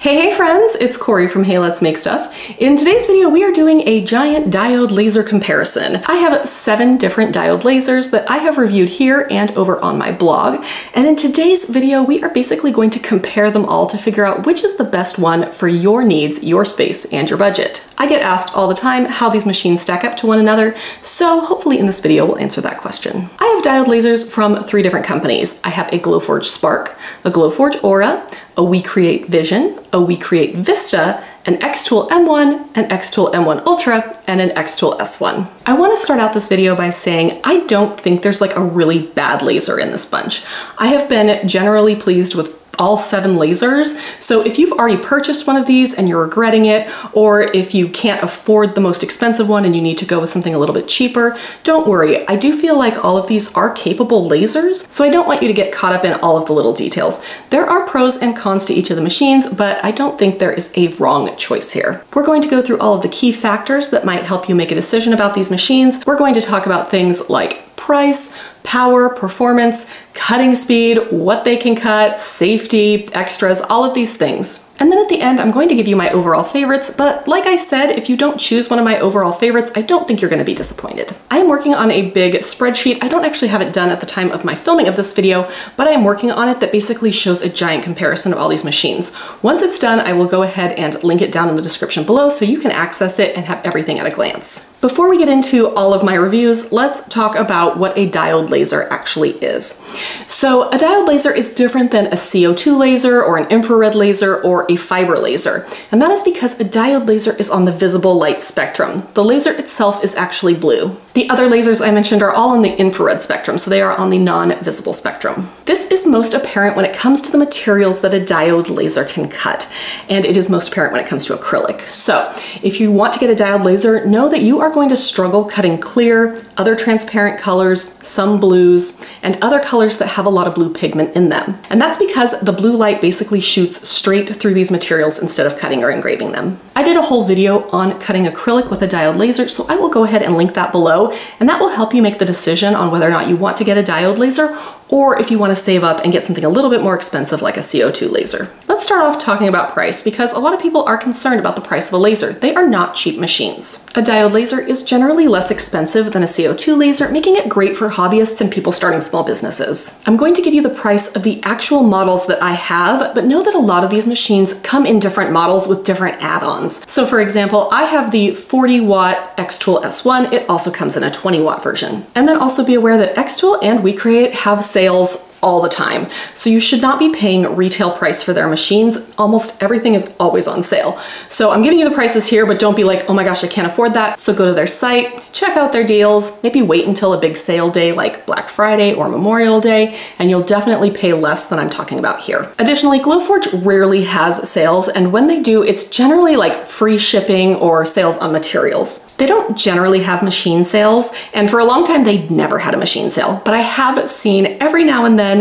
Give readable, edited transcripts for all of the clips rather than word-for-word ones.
Hey friends, it's Corey from Hey Let's Make Stuff. In today's video, we are doing a giant diode laser comparison. I have 7 different diode lasers that I have reviewed here and over on my blog. And in today's video, we are basically going to compare them all to figure out which is the best one for your needs, your space, and your budget. I get asked all the time how these machines stack up to one another, so hopefully in this video we'll answer that question. I have diode lasers from 3 different companies. I have a Glowforge Spark, a Glowforge Aura, a WeCreate Vision, a WeCreate Vista, an xTool M1, an xTool M1 Ultra, and an xTool S1. I want to start out this video by saying I don't think there's like a really bad laser in this bunch. I have been generally pleased with all 7 lasers. So if you've already purchased one of these and you're regretting it, or if you can't afford the most expensive one and you need to go with something a little bit cheaper, don't worry. I do feel like all of these are capable lasers, so I don't want you to get caught up in all of the little details. There are pros and cons to each of the machines, but I don't think there is a wrong choice here. We're going to go through all of the key factors that might help you make a decision about these machines. We're going to talk about things like price, power, performance, cutting speed, what they can cut, safety, extras, all of these things. And then at the end, I'm going to give you my overall favorites, but like I said, if you don't choose one of my overall favorites, I don't think you're going to be disappointed. I am working on a big spreadsheet. I don't actually have it done at the time of my filming of this video, but I am working on it that basically shows a giant comparison of all these machines. Once it's done, I will go ahead and link it down in the description below so you can access it and have everything at a glance. Before we get into all of my reviews, let's talk about what a diode laser actually is. So a diode laser is different than a CO2 laser or an infrared laser or a fiber laser. And that is because a diode laser is on the visible light spectrum. The laser itself is actually blue. The other lasers I mentioned are all on the infrared spectrum, so they are on the non-visible spectrum. This is most apparent when it comes to the materials that a diode laser can cut, and it is most apparent when it comes to acrylic. So if you want to get a diode laser, know that you are going to struggle cutting clear, other transparent colors, some blues, and other colors that have a lot of blue pigment in them. And that's because the blue light basically shoots straight through these materials instead of cutting or engraving them. I did a whole video on cutting acrylic with a diode laser, so I will go ahead and link that below, and that will help you make the decision on whether or not you want to get a diode laser or if you want to save up and get something a little bit more expensive like a CO2 laser. Let's start off talking about price because a lot of people are concerned about the price of a laser. They are not cheap machines. A diode laser is generally less expensive than a CO2 laser, making it great for hobbyists and people starting small businesses. I'm going to give you the price of the actual models that I have, but know that a lot of these machines come in different models with different add-ons. So for example, I have the 40-watt xTool S1. It also comes in a 20-watt version. And then also be aware that xTool and WeCreate have sales all the time. So you should not be paying retail price for their machines. Almost everything is always on sale. So I'm giving you the prices here, but don't be like, oh my gosh, I can't afford that. So go to their site, check out their deals, maybe wait until a big sale day like Black Friday or Memorial Day, and you'll definitely pay less than I'm talking about here. Additionally, Glowforge rarely has sales, and when they do, it's generally like free shipping or sales on materials. They don't generally have machine sales, and for a long time they never had a machine sale, but I have seen every now and then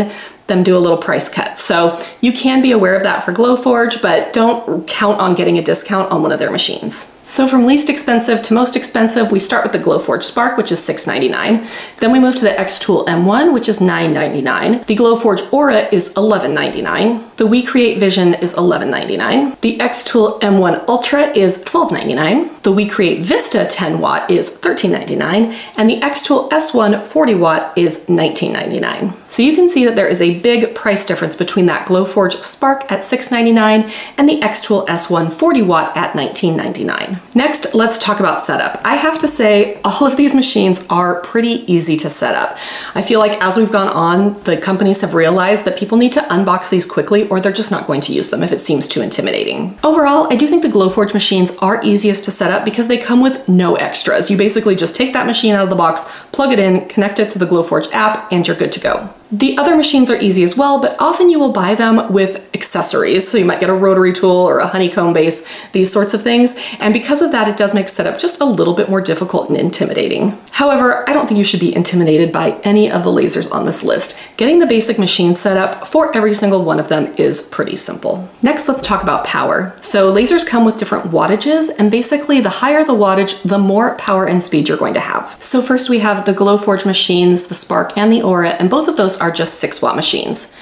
them do a little price cut. So you can be aware of that for Glowforge, but don't count on getting a discount on one of their machines. So from least expensive to most expensive, we start with the Glowforge Spark, which is $6.99. Then we move to the xTool M1, which is $9.99. The Glowforge Aura is $11.99. The WeCreate Vision is $11.99. The xTool M1 Ultra is $12.99. The WeCreate Vista 10 watt is $13.99. And the xTool S1 40 watt is $19.99. So you can see that there is a big price difference between that Glowforge Spark at $6.99 and the xTool S1 40 watt at $19.99. Next, let's talk about setup. I have to say, all of these machines are pretty easy to set up. I feel like as we've gone on, the companies have realized that people need to unbox these quickly or they're just not going to use them if it seems too intimidating. Overall, I do think the Glowforge machines are easiest to set up because they come with no extras. You basically just take that machine out of the box, plug it in, connect it to the Glowforge app, and you're good to go. The other machines are easy as well, but often you will buy them with accessories. So you might get a rotary tool or a honeycomb base, these sorts of things. And because of that, it does make setup just a little bit more difficult and intimidating. However, I don't think you should be intimidated by any of the lasers on this list. Getting the basic machine set up for every single one of them is pretty simple. Next, let's talk about power. So lasers come with different wattages, and basically the higher the wattage, the more power and speed you're going to have. So first we have the Glowforge machines, the Spark and the Aura, and both of those are just 6-watt machines.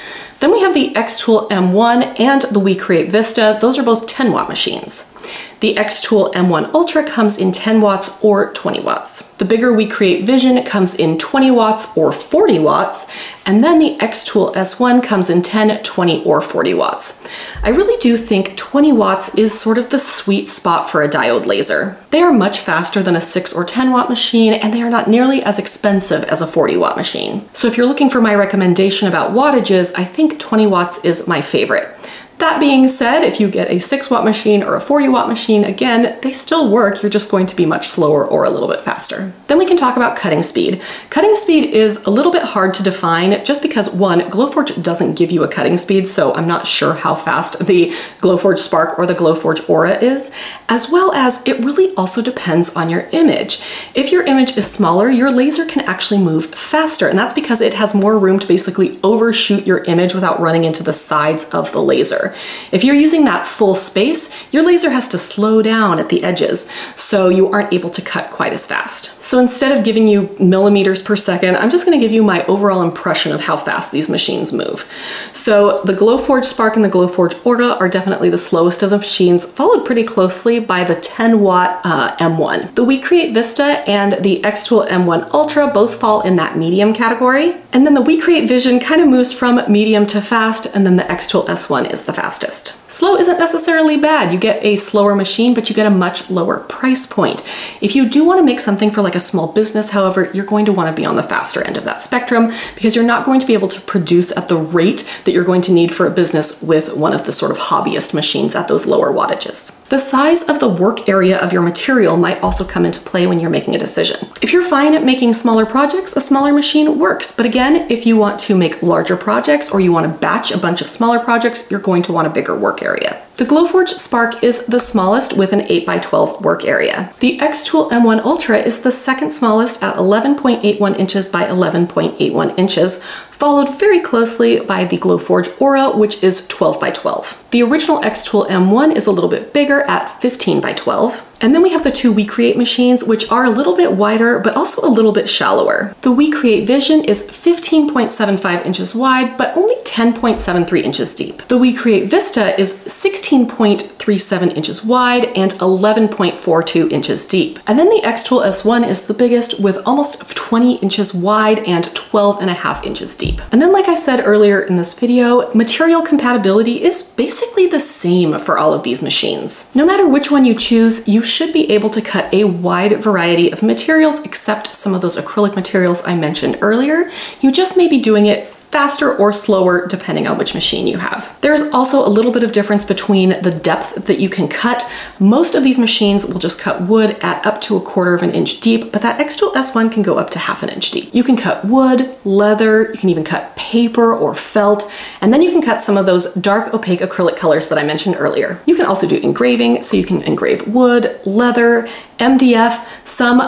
Then we have the xTool M1 and the WeCreate Vista. Those are both 10-watt machines. The xTool M1 Ultra comes in 10 watts or 20 watts. The bigger WeCreate Vision comes in 20 watts or 40 watts, and then the xTool S1 comes in 10, 20, or 40 watts. I really do think 20 watts is sort of the sweet spot for a diode laser. They are much faster than a 6 or 10 watt machine, and they are not nearly as expensive as a 40 watt machine. So if you're looking for my recommendation about wattages, I think 20 watts is my favorite. That being said, if you get a 6-watt machine or a 40-watt machine, again, they still work, you're just going to be much slower or a little bit faster. Then we can talk about cutting speed. Cutting speed is a little bit hard to define just because, one, Glowforge doesn't give you a cutting speed, so I'm not sure how fast the Glowforge Spark or the Glowforge Aura is, as well as it really also depends on your image. If your image is smaller, your laser can actually move faster, and that's because it has more room to basically overshoot your image without running into the sides of the laser. If you're using that full space, your laser has to slow down at the edges, so you aren't able to cut quite as fast. So instead of giving you millimeters per second, I'm just going to give you my overall impression of how fast these machines move. So the Glowforge Spark and the Glowforge Aura are definitely the slowest of the machines, followed pretty closely by the 10-watt M1. The WeCreate Vista and the xTool M1 Ultra both fall in that medium category. And then the WeCreate Vision kind of moves from medium to fast, and then the xTool S1 is the fastest. Slow isn't necessarily bad. You get a slower machine, but you get a much lower price point. If you do want to make something for like a small business, however, you're going to want to be on the faster end of that spectrum because you're not going to be able to produce at the rate that you're going to need for a business with one of the sort of hobbyist machines at those lower wattages. The size of the work area of your material might also come into play when you're making a decision. If you're fine at making smaller projects, a smaller machine works. But again, if you want to make larger projects or you want to batch a bunch of smaller projects, you're going to want a bigger work area. The Glowforge Spark is the smallest with an 8x12 work area. The xTool M1 Ultra is the second smallest at 11.81 inches by 11.81 inches, followed very closely by the Glowforge Aura, which is 12x12. The original xTool M1 is a little bit bigger at 15x12. And then we have the two WeCreate machines, which are a little bit wider, but also a little bit shallower. The WeCreate Vision is 15.75 inches wide, but only 10.73 inches deep. The WeCreate Vista is 16.37 inches wide and 11.42 inches deep. And then the xTool S1 is the biggest with almost 20 inches wide and 12.5 inches deep. And then, like I said earlier in this video, material compatibility is basically the same for all of these machines. No matter which one you choose, you should be able to cut a wide variety of materials except some of those acrylic materials I mentioned earlier. You just may be doing it faster or slower depending on which machine you have. There's also a little bit of difference between the depth that you can cut. Most of these machines will just cut wood at up to 1/4 inch deep, but that xTool S1 can go up to 1/2 inch deep. You can cut wood, leather, you can even cut paper or felt, and then you can cut some of those dark opaque acrylic colors that I mentioned earlier. You can also do engraving, so you can engrave wood, leather, MDF, some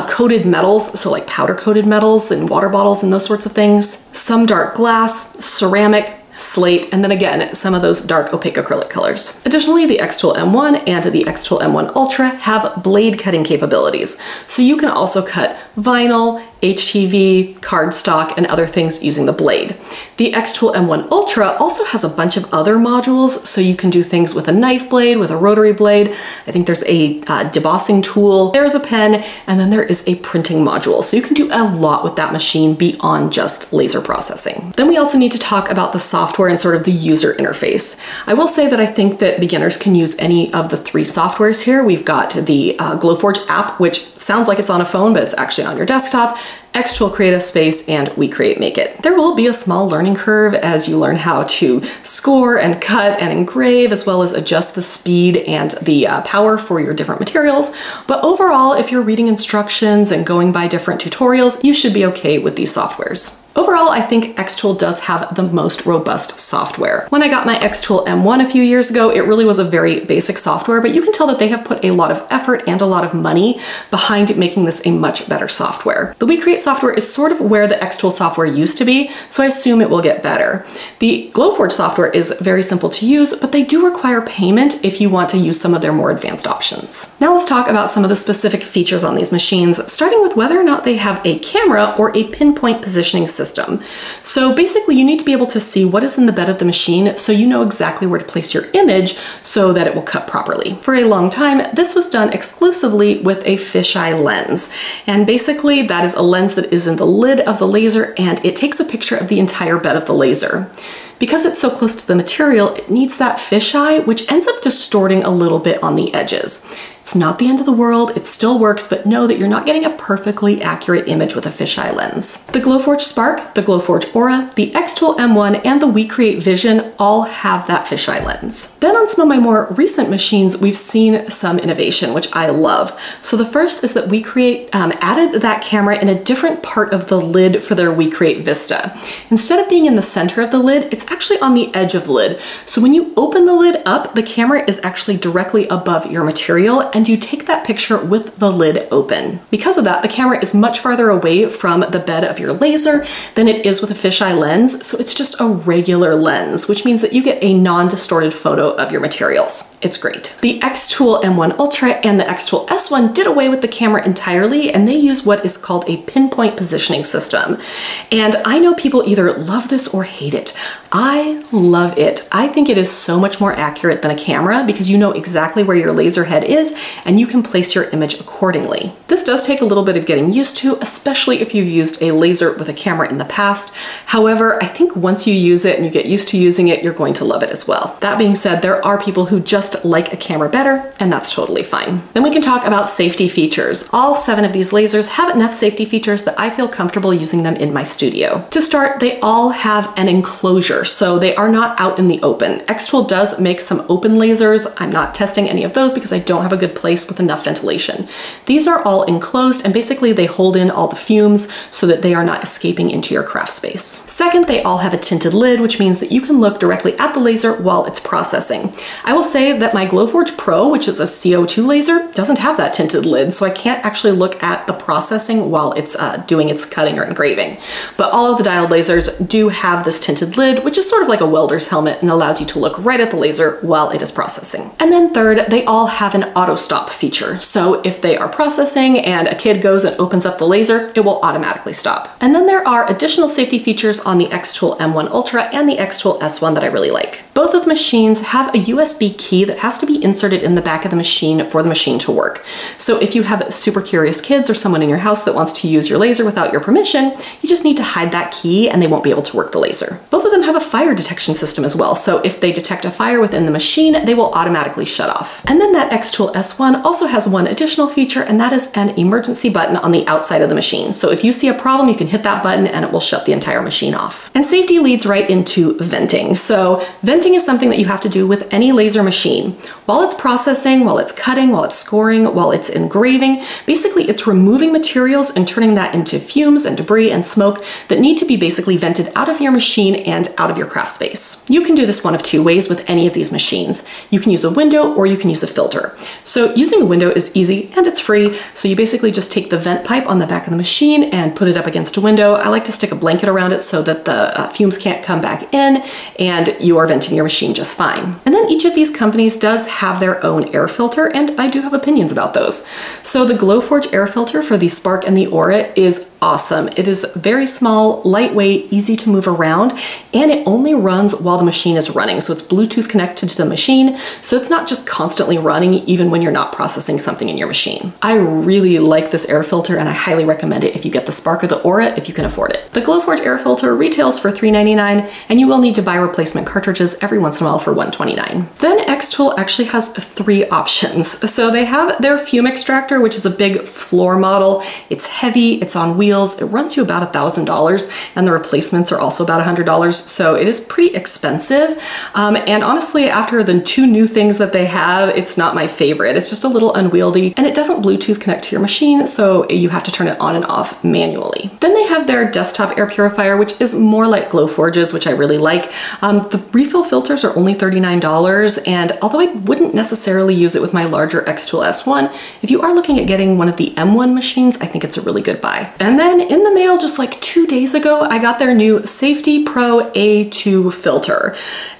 coated metals, so like powder coated metals and water bottles and those sorts of things, some dark glass, ceramic, slate, and then again, some of those dark opaque acrylic colors. Additionally, the xTool M1 and the xTool M1 Ultra have blade cutting capabilities. So you can also cut vinyl, HTV, cardstock, and other things using the blade. The xTool M1 Ultra also has a bunch of other modules, so you can do things with a knife blade, with a rotary blade. I think there's a debossing tool, there's a pen, and then there is a printing module. So you can do a lot with that machine beyond just laser processing. Then we also need to talk about the software and sort of the user interface. I will say that I think that beginners can use any of the three softwares here. We've got the Glowforge app, which sounds like it's on a phone, but it's actually on your desktop. xTool Create a Space, and WeCreate Make It. There will be a small learning curve as you learn how to score and cut and engrave, as well as adjust the speed and the power for your different materials. But overall, if you're reading instructions and going by different tutorials, you should be okay with these softwares. Overall, I think xTool does have the most robust software. When I got my xTool M1 a few years ago, it really was a very basic software, but you can tell that they have put a lot of effort and a lot of money behind making this a much better software. The WeCreate software is sort of where the xTool software used to be, so I assume it will get better. The Glowforge software is very simple to use, but they do require payment if you want to use some of their more advanced options. Now let's talk about some of the specific features on these machines, starting with whether or not they have a camera or a pinpoint positioning system. system. So basically you need to be able to see what is in the bed of the machine so you know exactly where to place your image so that it will cut properly. For a long time, this was done exclusively with a fisheye lens. And basically that is a lens that is in the lid of the laser and it takes a picture of the entire bed of the laser. Because it's so close to the material, it needs that fisheye, which ends up distorting a little bit on the edges. It's not the end of the world, it still works, but know that you're not getting a perfectly accurate image with a fisheye lens. The Glowforge Spark, the Glowforge Aura, the xTool M1, and the WeCreate Vision all have that fisheye lens. Then on some of my more recent machines, we've seen some innovation, which I love. So the first is that WeCreate added that camera in a different part of the lid for their WeCreate Vista. Instead of being in the center of the lid, it's actually on the edge of the lid. So when you open the lid up, the camera is actually directly above your material, and you take that picture with the lid open. Because of that, the camera is much farther away from the bed of your laser than it is with a fisheye lens, so it's just a regular lens, which means that you get a non-distorted photo of your materials. It's great. The xTool M1 Ultra and the xTool S1 did away with the camera entirely, and they use what is called a pinpoint positioning system. And I know people either love this or hate it. I love it. I think it is so much more accurate than a camera because you know exactly where your laser head is and you can place your image accordingly. This does take a little bit of getting used to, especially if you've used a laser with a camera in the past. However, I think once you use it and you get used to using it, you're going to love it as well. That being said, there are people who just like a camera better, and that's totally fine. Then we can talk about safety features. All 7 of these lasers have enough safety features that I feel comfortable using them in my studio. To start, they all have an enclosure, so they are not out in the open. xTool does make some open lasers. I'm not testing any of those because I don't have a good place with enough ventilation. These are all enclosed and basically they hold in all the fumes so that they are not escaping into your craft space. Second, they all have a tinted lid, which means that you can look directly at the laser while it's processing. I will say that my Glowforge Pro, which is a CO2 laser, doesn't have that tinted lid, so I can't actually look at the processing while it's doing its cutting or engraving. But all of the diode lasers do have this tinted lid, which is sort of like a welder's helmet and allows you to look right at the laser while it is processing. And then third, they all have an auto stop feature. So if they are processing and a kid goes and opens up the laser, it will automatically stop. And then there are additional safety features on the xTool M1 Ultra and the xTool S1 that I really like. Both of the machines have a USB key that has to be inserted in the back of the machine for the machine to work. So if you have super curious kids or someone in your house that wants to use your laser without your permission, you just need to hide that key and they won't be able to work the laser. Both of them have a fire detection system as well. So if they detect a fire within the machine, they will automatically shut off. And then that xTool S1 also has one additional feature, and that is an emergency button on the outside of the machine. So if you see a problem, you can hit that button and it will shut the entire machine off. And safety leads right into venting. So venting is something that you have to do with any laser machine. While it's processing, while it's cutting, while it's scoring, while it's engraving, basically it's removing materials and turning that into fumes and debris and smoke that need to be basically vented out of your machine and out of your craft space. You can do this one of 2 ways with any of these machines. You can use a window or you can use a filter. So using a window is easy and it's free. So you basically just take the vent pipe on the back of the machine and put it up against a window. I like to stick a blanket around it so that the fumes can't come back in and you are venting your machine just fine. And then each of these companies does have their own air filter, and I do have opinions about those. So the Glowforge air filter for the Spark and the Aura is awesome. It is very small, lightweight, easy to move around, and it only runs while the machine is running. So it's Bluetooth connected to the machine, so it's not just constantly running even when you're not processing something in your machine. I really like this air filter and I highly recommend it if you get the Spark or the Aura if you can afford it. The Glowforge air filter retails for $3.99 and you will need to buy replacement cartridges every once in a while for $1.29. Then xTool actually has 3 options. So they have their fume extractor, which is a big floor model. It's heavy, it's on wheels, it runs you about $1,000, and the replacements are also about $100, so it is pretty expensive. And honestly, after the 2 new things that they have, it's not my favorite. It's just a little unwieldy, and it doesn't Bluetooth connect to your machine, so you have to turn it on and off manually. Then they have their desktop air purifier, which is more like Glowforge's, which I really like. The refill filters are only $39, and although I wouldn't necessarily use it with my larger xTool S1, if you are looking at getting one of the M1 machines, I think it's a really good buy. And then in the mail just like 2 days ago, I got their new Safety Pro A2 filter.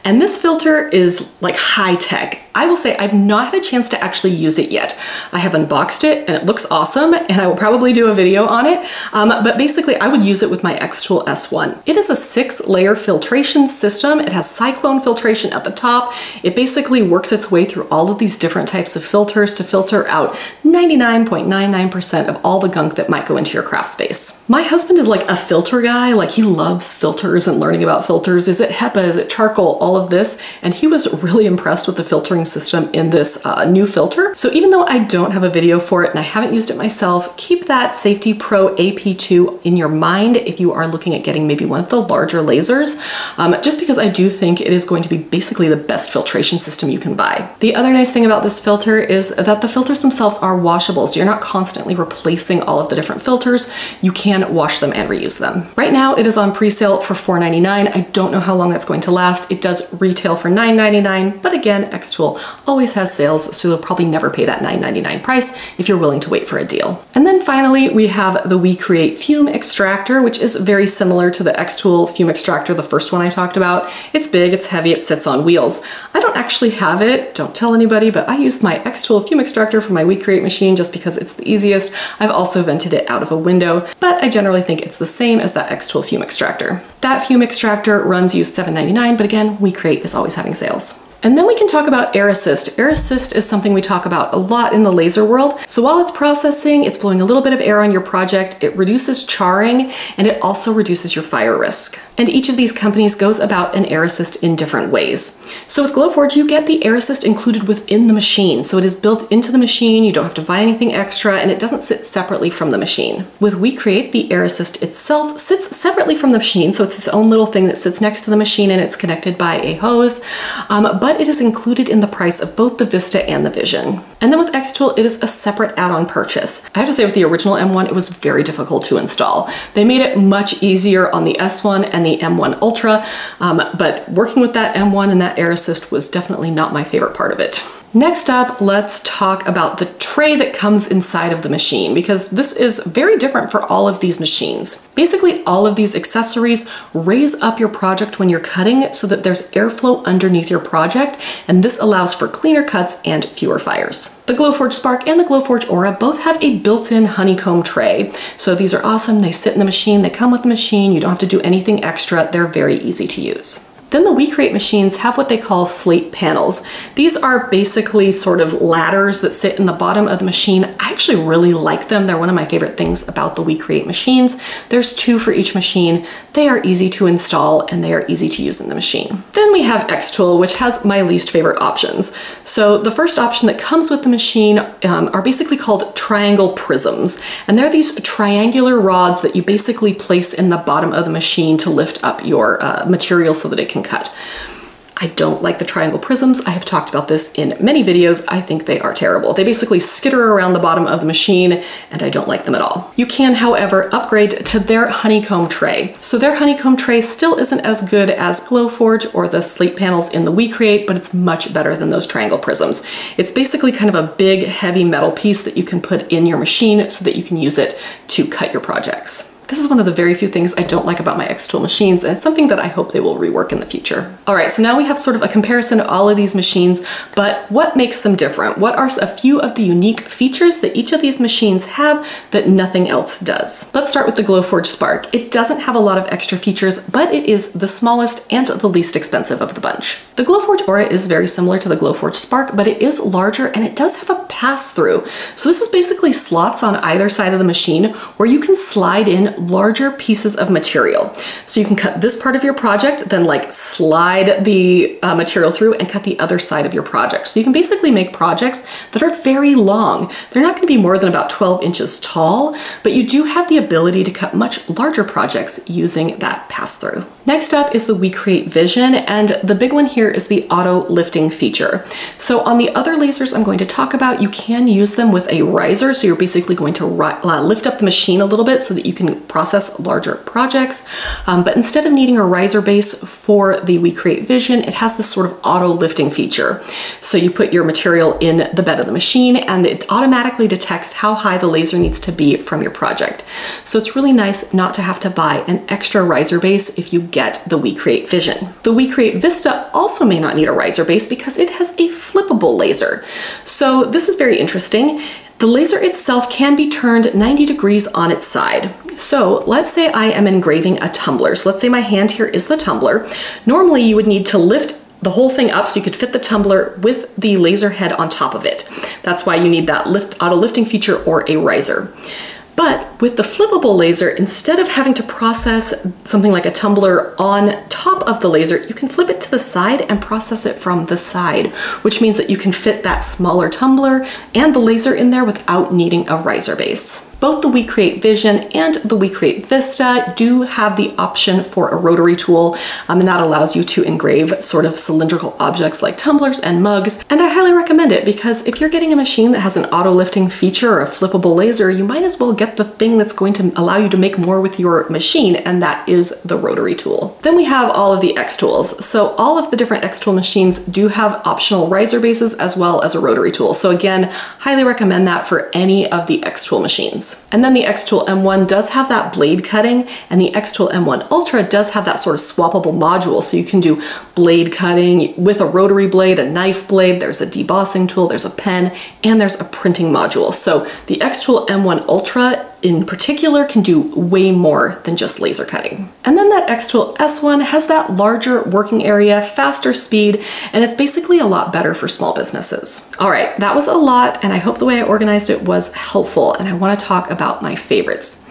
And this filter is like high tech. I will say I've not had a chance to actually use it yet. I have unboxed it and it looks awesome, and I will probably do a video on it. But basically I would use it with my xTool S1. It is a 6-layer filtration system. It has cyclone filtration at the top. It basically works its way through all of these different types of filters to filter out 99.99% of all the gunk that might go into your craft space. My husband is like a filter guy. Like, he loves filters and learning about filters. Is it HEPA? Is it charcoal? All of this. And he was really impressed with the filtering system in this new filter. So even though I don't have a video for it and I haven't used it myself, keep that Safety Pro AP2 in your mind if you are looking at getting maybe one of the larger lasers, just because I do think it is going to be basically the best filtration system you can buy. The other nice thing about this filter is that the filters themselves are washable, so you're not constantly replacing all of the different filters. You can wash them and reuse them. Right now it is on pre-sale for $4.99. I don't know how long that's going to last. It does retail for $9.99, but again, xTool always has sales, so you'll probably never pay that $9.99 price if you're willing to wait for a deal. And then finally, we have the WeCreate fume extractor, which is very similar to the xTool fume extractor, the first one I talked about. It's big, it's heavy, it sits on wheels. I don't actually have it, don't tell anybody, but I used my xTool fume extractor for my WeCreate machine just because it's the easiest. I've also vented it out of a window, but I generally think it's the same as that xTool fume extractor. That fume extractor runs you $7.99, but again, WeCreate is always having sales. And then we can talk about air assist. Air assist is something we talk about a lot in the laser world. So while it's processing, it's blowing a little bit of air on your project, it reduces charring, and it also reduces your fire risk. And each of these companies goes about an air assist in different ways. So with Glowforge, you get the air assist included within the machine. So it is built into the machine, you don't have to buy anything extra, and it doesn't sit separately from the machine. With WeCreate, the air assist itself sits separately from the machine, so it's its own little thing that sits next to the machine and it's connected by a hose, but it is included in the price of both the Vista and the Vision. And then with xTool, it is a separate add-on purchase. I have to say with the original M1, it was very difficult to install. They made it much easier on the S1 and the M1 Ultra, but working with that M1 and that air assist was definitely not my favorite part of it. Next up, let's talk about the tray that comes inside of the machine, because this is very different for all of these machines. Basically, all of these accessories raise up your project when you're cutting so that there's airflow underneath your project, and this allows for cleaner cuts and fewer fires. The Glowforge Spark and the Glowforge Aura both have a built-in honeycomb tray. So these are awesome. They sit in the machine, they come with the machine, you don't have to do anything extra. They're very easy to use. Then the WeCreate machines have what they call slate panels. These are basically sort of ladders that sit in the bottom of the machine. I actually really like them. They're one of my favorite things about the WeCreate machines. There's 2 for each machine. They are easy to install and they are easy to use in the machine. Then we have xTool, which has my least favorite options. So the first option that comes with the machine are basically called triangle prisms. And they're these triangular rods that you basically place in the bottom of the machine to lift up your material so that it can cut. I don't like the triangle prisms. I have talked about this in many videos. I think they are terrible. They basically skitter around the bottom of the machine and I don't like them at all. You can, however, upgrade to their honeycomb tray. So their honeycomb tray still isn't as good as Glowforge or the slate panels in the WeCreate, but it's much better than those triangle prisms. It's basically kind of a big, heavy metal piece that you can put in your machine so that you can use it to cut your projects. This is one of the very few things I don't like about my xTool machines, and it's something that I hope they will rework in the future. All right, so now we have sort of a comparison of all of these machines, but what makes them different? What are a few of the unique features that each of these machines have that nothing else does? Let's start with the Glowforge Spark. It doesn't have a lot of extra features, but it is the smallest and the least expensive of the bunch. The Glowforge Aura is very similar to the Glowforge Spark, but it is larger and it does have a pass-through. So this is basically slots on either side of the machine where you can slide in larger pieces of material. So you can cut this part of your project, then like slide the material through and cut the other side of your project. So you can basically make projects that are very long. They're not going to be more than about 12 inches tall, but you do have the ability to cut much larger projects using that pass-through. Next up is the WeCreate Vision, and the big one here is the auto lifting feature. So on the other lasers I'm going to talk about, you can use them with a riser. So you're basically going to lift up the machine a little bit so that you can process larger projects. But instead of needing a riser base for the WeCreate Vision, it has this sort of auto lifting feature. So you put your material in the bed of the machine and it automatically detects how high the laser needs to be from your project. So it's really nice not to have to buy an extra riser base if you get the WeCreate Vision. The WeCreate Vista also may not need a riser base because it has a flippable laser. So this is very interesting. The laser itself can be turned 90 degrees on its side. So let's say I am engraving a tumbler. So let's say my hand here is the tumbler. Normally you would need to lift the whole thing up so you could fit the tumbler with the laser head on top of it. That's why you need that auto lifting feature or a riser. But with the flippable laser, instead of having to process something like a tumbler on top of the laser, you can flip it to the side and process it from the side, which means that you can fit that smaller tumbler and the laser in there without needing a riser base. Both the WeCreate Vision and the WeCreate Vista do have the option for a rotary tool, and that allows you to engrave sort of cylindrical objects like tumblers and mugs. And I highly recommend it because if you're getting a machine that has an auto lifting feature or a flippable laser, you might as well get the thing that's going to allow you to make more with your machine, and that is the rotary tool. Then we have all of the xTools. So all of the different xTool machines do have optional riser bases as well as a rotary tool. So again, highly recommend that for any of the xTool machines. And then the xTool M1 does have that blade cutting, and the xTool M1 Ultra does have that sort of swappable module. So you can do blade cutting with a rotary blade, a knife blade, there's a debossing tool, there's a pen, and there's a printing module. So the xTool M1 Ultra in particular can do way more than just laser cutting. And then that xTool S1 has that larger working area, faster speed, and it's basically a lot better for small businesses. All right, that was a lot, and I hope the way I organized it was helpful, and I want to talk about my favorites.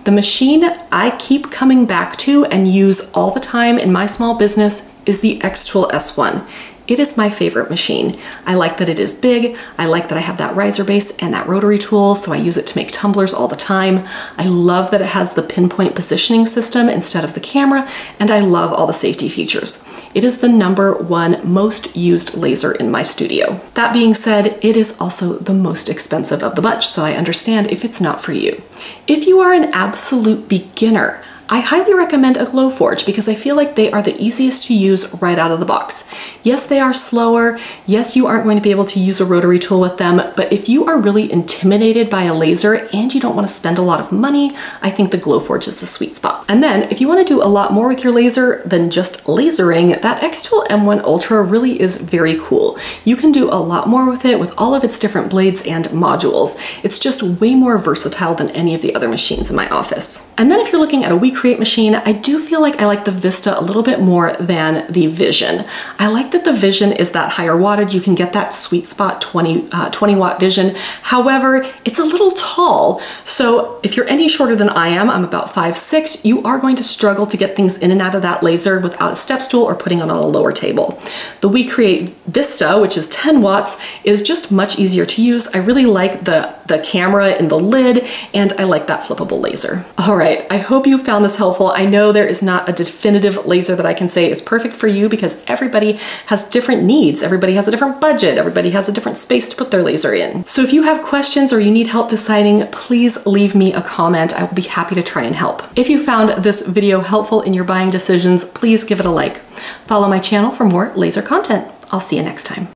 The machine I keep coming back to and use all the time in my small business is the xTool S1. It is my favorite machine. I like that it is big. I like that I have that riser base and that rotary tool, so I use it to make tumblers all the time. I love that it has the pinpoint positioning system instead of the camera, and I love all the safety features. It is the #1 most used laser in my studio. That being said, it is also the most expensive of the bunch, so I understand if it's not for you. If you are an absolute beginner, I highly recommend a Glowforge because I feel like they are the easiest to use right out of the box. Yes, they are slower. Yes, you aren't going to be able to use a rotary tool with them, but if you are really intimidated by a laser and you don't want to spend a lot of money, I think the Glowforge is the sweet spot. And then if you want to do a lot more with your laser than just lasering, that xTool M1 Ultra really is very cool. You can do a lot more with it with all of its different blades and modules. It's just way more versatile than any of the other machines in my office. And then if you're looking at a WeCreate machine, I do feel like I like the Vista a little bit more than the Vision. I like that the Vision is that higher wattage. You can get that sweet spot 20 watt Vision. However, it's a little tall. So if you're any shorter than I am, I'm about 5'6", you are going to struggle to get things in and out of that laser without a step stool or putting it on a lower table. The WeCreate Vista, which is 10 watts, is just much easier to use. I really like the camera in the lid, and I like that flippable laser. All right, I hope you found this helpful. I know there is not a definitive laser that I can say is perfect for you because everybody has different needs. Everybody has a different budget. Everybody has a different space to put their laser in. So if you have questions or you need help deciding, please leave me a comment. I will be happy to try and help. If you found this video helpful in your buying decisions, please give it a like. Follow my channel for more laser content. I'll see you next time.